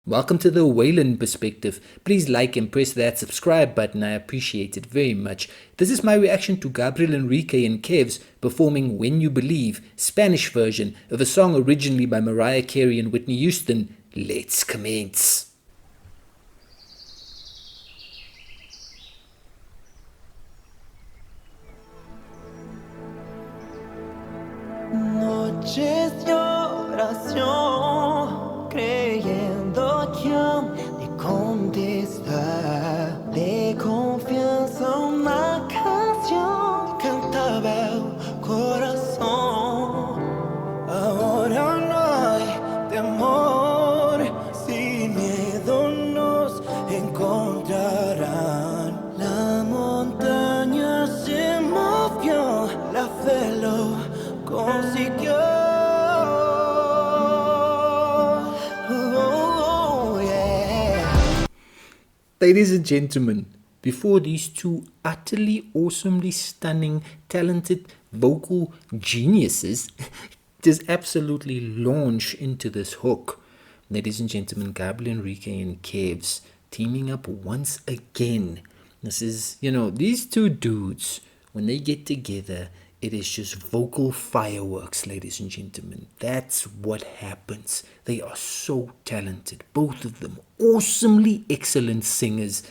Welcome to the Waylon perspective. Please like and press that subscribe button. I appreciate it very much. This is my reaction to Gabriel Henrique and Kevz performing When You Believe, Spanish version of a song originally by Mariah, Carey and Whitney Houston. Let's commence. Noches de oración, creyendo que han de contestar, de confianza una canción cantaba el corazón. Ahora no hay temor, sin miedo nos encontrarán. La montaña se movió, la fe lo consiguió. Ladies and gentlemen, before these two utterly awesomely stunning, talented vocal geniuses just absolutely launch into this hook, ladies and gentlemen, Gabriel Henrique and Kevz teaming up once again. This is, these two dudes, when they get together, it is just vocal fireworks, ladies and gentlemen. That's what happens. They are so talented, both of them, awesomely excellent singers,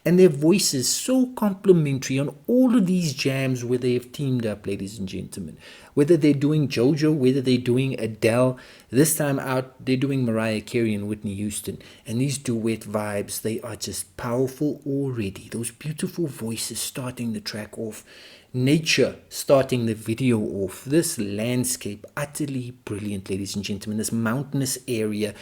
and their voices so complementary on all of these jams where they have teamed up, ladies and gentlemen. Whether they're doing JoJo, whether they're doing Adele, this time out they're doing Mariah Carey and Whitney Houston, and these duet vibes, they are just powerful already. Those beautiful voices starting the track off, nature starting the video off, this landscape utterly brilliant, ladies and gentlemen. This mountainous area,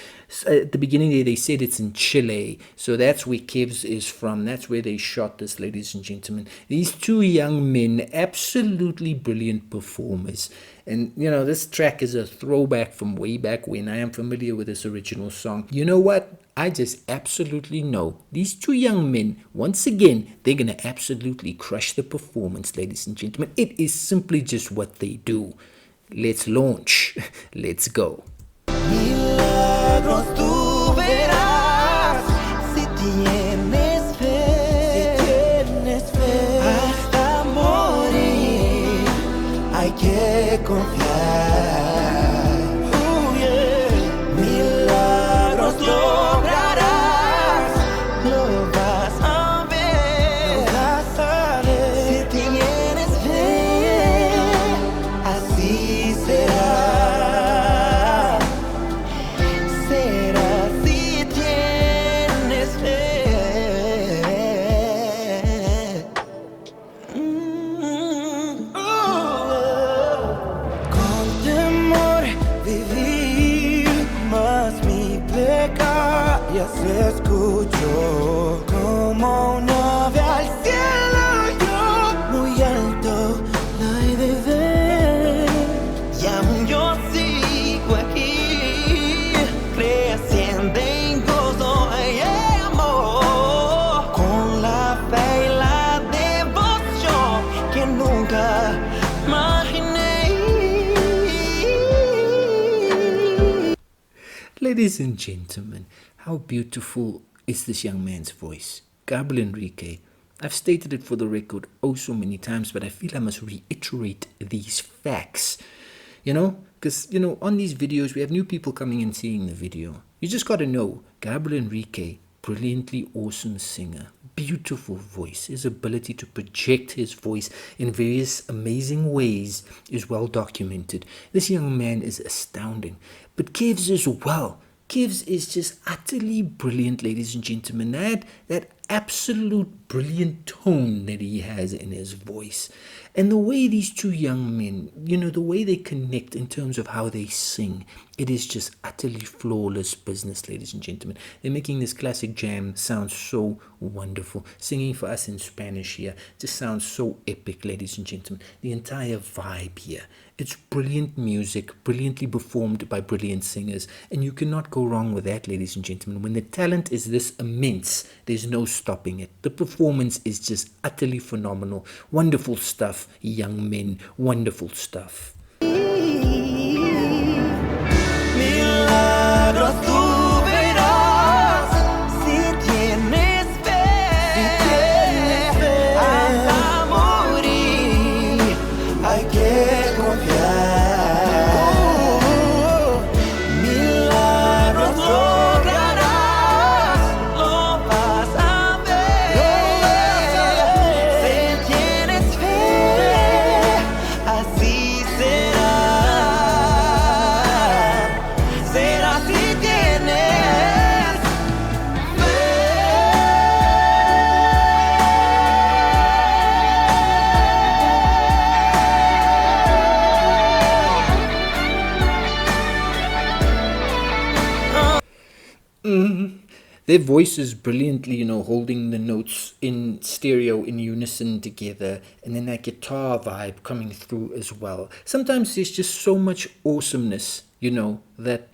at the beginning there they said it's in Chile, so that's where Kevz is from. That's where they shot this, ladies and gentlemen. These two young men, absolutely brilliant performers. And this track is a throwback from way back when. I am familiar with this original song. You know what? I just absolutely know these two young men, once again, they're going to absolutely crush the performance, ladies and gentlemen. It is simply just what they do. Let's launch. Let's go. Milagros tú verás, si tienes fe, hasta morir, hay que confiar. Milagros lograrás, lo vas a ver, si tienes fe, así será. Será si tienes fe. Con temor viví, mas mi plegaria se escuchó como un ave al cielo. Yo muy alto la he de ver, y aún yo sigo aquí, creciendo en gozo y amor, con la fe y la devoción que nunca imaginé. Ladies and gentlemen, how beautiful is this young man's voice? Gabriel Henrique. I've stated it for the record oh so many times, but I feel I must reiterate these facts. Because, on these videos, we have new people coming and seeing the video. You just got to know, Gabriel Henrique, brilliantly awesome singer, beautiful voice. His ability to project his voice in various amazing ways is well documented. This young man is astounding. But Kevz as well. Kevz is just utterly brilliant, ladies and gentlemen. That absolute brilliant tone that he has in his voice. And the way these two young men, the way they connect in terms of how they sing, it is just utterly flawless business, ladies and gentlemen. They're making this classic jam sound so wonderful. Singing for us in Spanish here just sounds so epic, ladies and gentlemen. The entire vibe here. It's brilliant music, brilliantly performed by brilliant singers, and you cannot go wrong with that, ladies and gentlemen. When the talent is this immense, there's no stopping it. The performance is just utterly phenomenal. Wonderful stuff, young men, wonderful stuff. Milagros tú verás. Their voices brilliantly, holding the notes in stereo in unison together, and then that guitar vibe coming through as well. Sometimes there's just so much awesomeness, that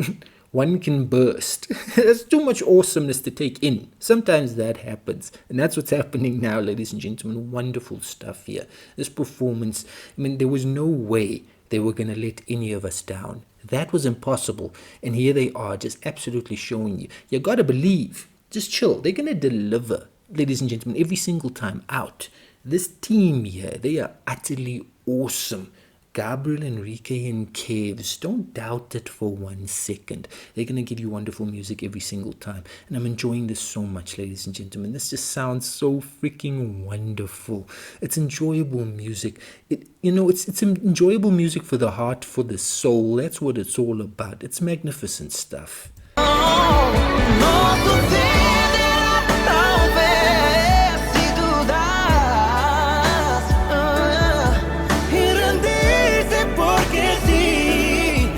one can burst. There's too much awesomeness to take in. Sometimes that happens, and that's what's happening now, ladies and gentlemen. Wonderful stuff here. This performance, there was no way they were going to let any of us down. That was impossible. And here they are, just absolutely showing you. You got to believe. Just chill. They're going to deliver, ladies and gentlemen, every single time out. This team here, they are utterly awesome. Gabriel Henrique and Kevz, don't doubt it for 1 second. They're going to give you wonderful music every single time. And I'm enjoying this so much, ladies and gentlemen. This just sounds so freaking wonderful. It's enjoyable music. It's enjoyable music for the heart, for the soul. That's what it's all about. It's magnificent stuff. No sucederá tal vez si dudas y rendirse porque sí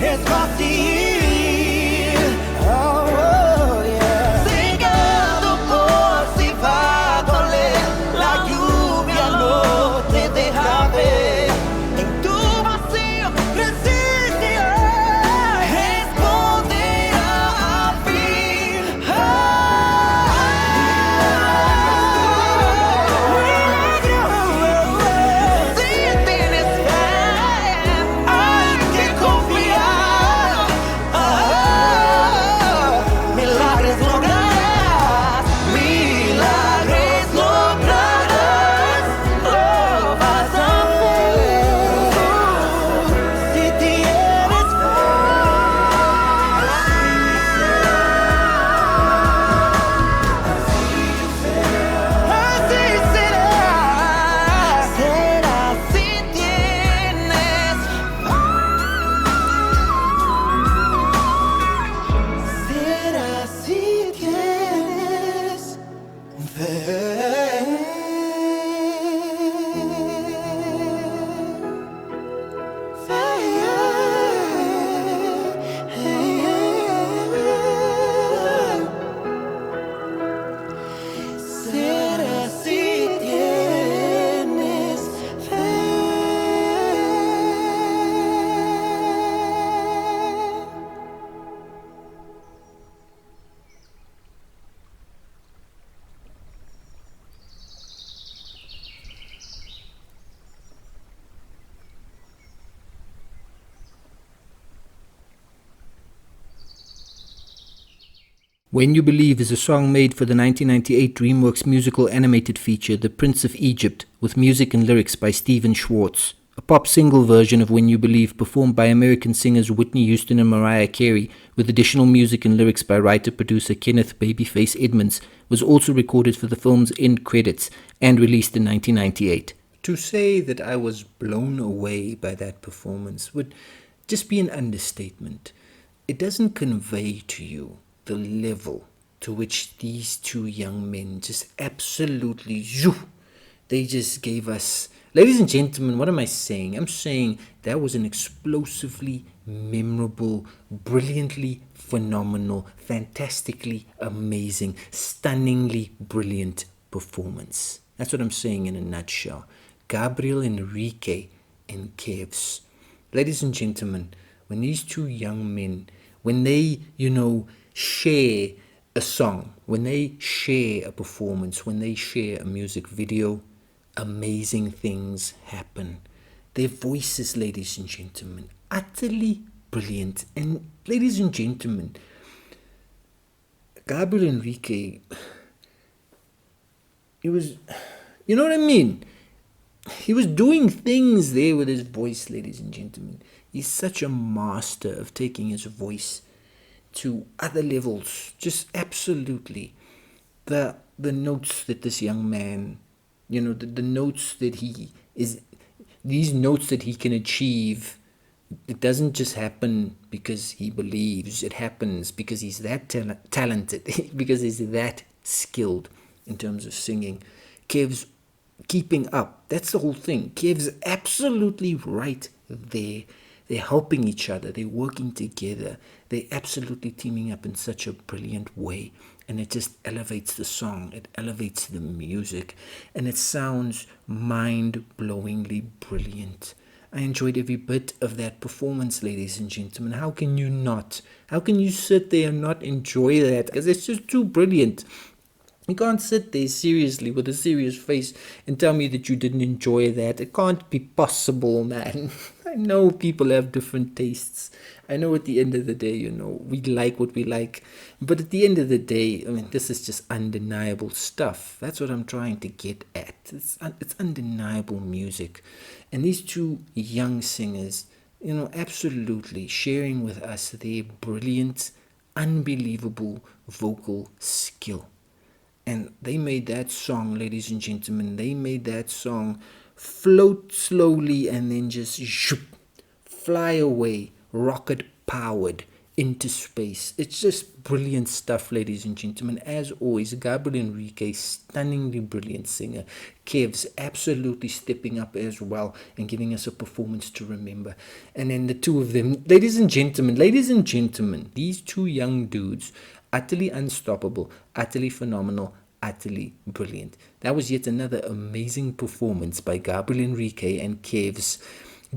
es fácil. Oh, yeah. Cegado por si va a doler, la lluvia no te deja ver. En tu vacío resiste a responder al fin. Si tienes fe, hay que confiar. Milagres lograrás, milagres lograrás. Lo vas a hacer si tienes fe. Así será, será si tienes, será si tienes fe. Será si tienes fe. When You Believe is a song made for the 1998 DreamWorks musical animated feature The Prince of Egypt, with music and lyrics by Stephen Schwartz. A pop single version of When You Believe performed by American singers Whitney Houston and Mariah Carey, with additional music and lyrics by writer-producer Kenneth Babyface Edmonds, was also recorded for the film's end credits and released in 1998. To say that I was blown away by that performance would just be an understatement. It doesn't convey to you the level to which these two young men just absolutely, they just gave us. Ladies and gentlemen, what am I saying? I'm saying that was an explosively memorable, brilliantly phenomenal, fantastically amazing, stunningly brilliant performance. That's what I'm saying in a nutshell. Gabriel Henrique and Kevz. Ladies and gentlemen, when these two young men, when they, share a song, when they share a performance, when they share a music video, amazing things happen. Their voices, ladies and gentlemen, utterly brilliant. And ladies and gentlemen, Gabriel Henrique, he was, you know what I mean? He was doing things there with his voice, ladies and gentlemen. He's such a master of taking his voice to other levels. Just absolutely. The notes that this young man, the notes that he is, these notes that he can achieve, it doesn't just happen because he believes. It happens because he's that talented, because he's that skilled in terms of singing. Kev's keeping up. That's the whole thing. Kev's absolutely right there. They're helping each other. They're working together. They're absolutely teaming up in such a brilliant way. And it just elevates the song, it elevates the music, and it sounds mind-blowingly brilliant. I enjoyed every bit of that performance, ladies and gentlemen. How can you not? How can you sit there and not enjoy that? Because it's just too brilliant. You can't sit there seriously with a serious face and tell me that you didn't enjoy that. It can't be possible, man. I know people have different tastes. I know at the end of the day, we like what we like. But at the end of the day, this is just undeniable stuff. That's what I'm trying to get at. It's undeniable music. And these two young singers, absolutely sharing with us their brilliant, unbelievable vocal skill. And they made that song, ladies and gentlemen, they made that song float slowly and then just fly away, rocket powered into space. It's just brilliant stuff, ladies and gentlemen. As always, Gabriel Henrique, stunningly brilliant singer. Kevz absolutely stepping up as well and giving us a performance to remember. And then the two of them, ladies and gentlemen, these two young dudes, utterly unstoppable, utterly phenomenal, utterly brilliant. That was yet another amazing performance by Gabriel Henrique and Kevz.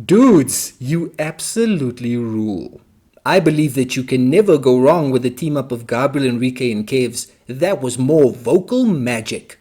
Dudes, you absolutely rule. I believe that you can never go wrong with a team up of Gabriel Henrique and Kevz. That was more vocal magic.